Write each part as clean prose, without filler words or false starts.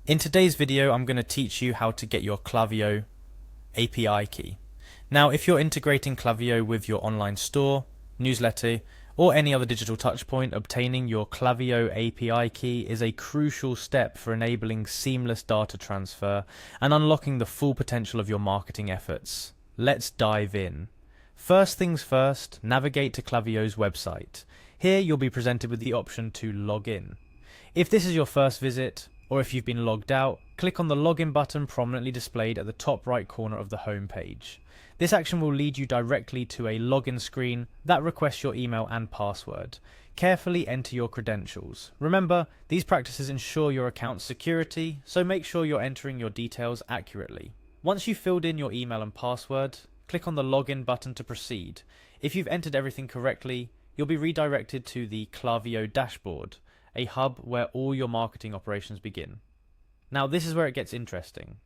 In today's video, I'm going to teach you how to get your Klaviyo API key. Now, if you're integrating Klaviyo with your online store, newsletter, or any other digital touchpoint, obtaining your Klaviyo API key is a crucial step for enabling seamless data transfer and unlocking the full potential of your marketing efforts. Let's dive in. First things first, navigate to Klaviyo's website. Here you'll be presented with the option to log in. If this is your first visit, or if you've been logged out, click on the login button prominently displayed at the top right corner of the home page. This action will lead you directly to a login screen that requests your email and password. Carefully enter your credentials. Remember, these practices ensure your account's security, so make sure you're entering your details accurately. Once you've filled in your email and password, click on the login button to proceed. If you've entered everything correctly, you'll be redirected to the Klaviyo dashboard, a hub where all your marketing operations begin. Now, this is where it gets interesting.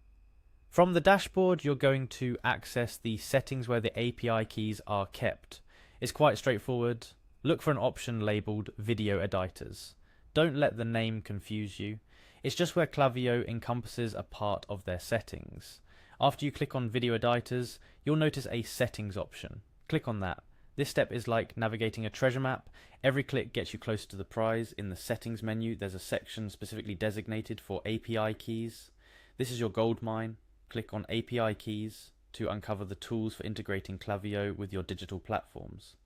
From the dashboard, you're going to access the settings where the API keys are kept. It's quite straightforward. Look for an option labeled Video Editors. Don't let the name confuse you. It's just where Klaviyo encompasses a part of their settings. After you click on Video Editors, you'll notice a Settings option. Click on that. This step is like navigating a treasure map. Every click gets you closer to the prize. In the settings menu, there's a section specifically designated for API keys. This is your gold mine. Click on API keys to uncover the tools for integrating Klaviyo with your digital platforms.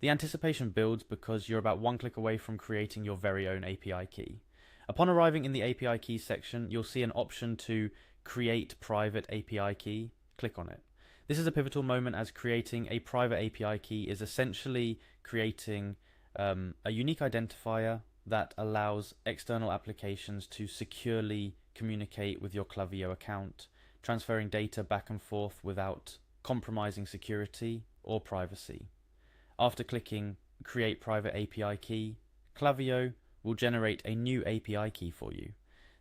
The anticipation builds because you're about one click away from creating your very own API key. Upon arriving in the API keys section, you'll see an option to create private API key. Click on it. This is a pivotal moment, as creating a private API key is essentially creating a unique identifier that allows external applications to securely communicate with your Klaviyo account, transferring data back and forth without compromising security or privacy. After clicking Create Private API Key, Klaviyo will generate a new API key for you.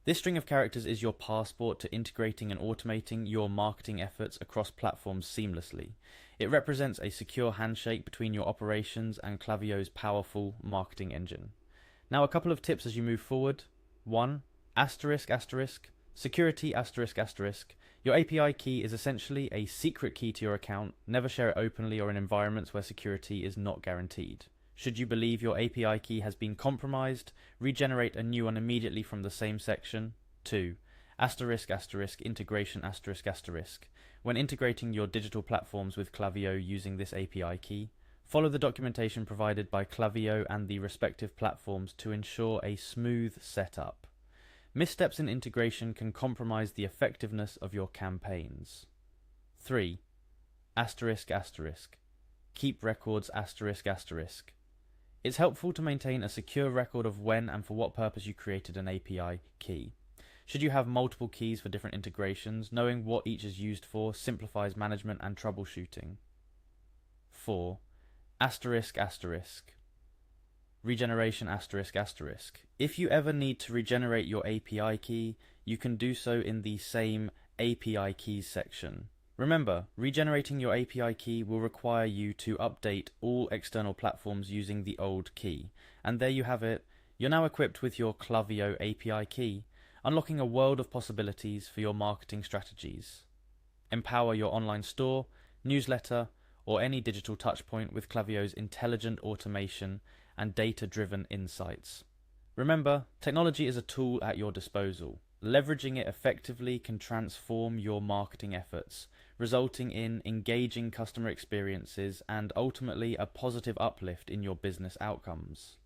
This string of characters is your passport to integrating and automating your marketing efforts across platforms seamlessly. It represents a secure handshake between your operations and Klaviyo's powerful marketing engine. Now, a couple of tips as you move forward. 1. Security ***. Your API key is essentially a secret key to your account. Never share it openly or in environments where security is not guaranteed. Should you believe your API key has been compromised, regenerate a new one immediately from the same section. 2. Integration ***. When integrating your digital platforms with Klaviyo using this API key, follow the documentation provided by Klaviyo and the respective platforms to ensure a smooth setup. Missteps in integration can compromise the effectiveness of your campaigns. 3. Keep records ***. It's helpful to maintain a secure record of when and for what purpose you created an API key. Should you have multiple keys for different integrations, knowing what each is used for simplifies management and troubleshooting. 4. Regeneration ***. If you ever need to regenerate your API key, you can do so in the same API keys section. Remember, regenerating your API key will require you to update all external platforms using the old key. And there you have it. You're now equipped with your Klaviyo API key, unlocking a world of possibilities for your marketing strategies. Empower your online store, newsletter, or any digital touchpoint with Klaviyo's intelligent automation and data-driven insights. Remember, technology is a tool at your disposal. Leveraging it effectively can transform your marketing efforts, resulting in engaging customer experiences and ultimately a positive uplift in your business outcomes.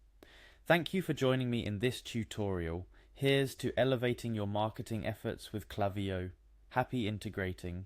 Thank you for joining me in this tutorial. Here's to elevating your marketing efforts with Klaviyo. Happy integrating.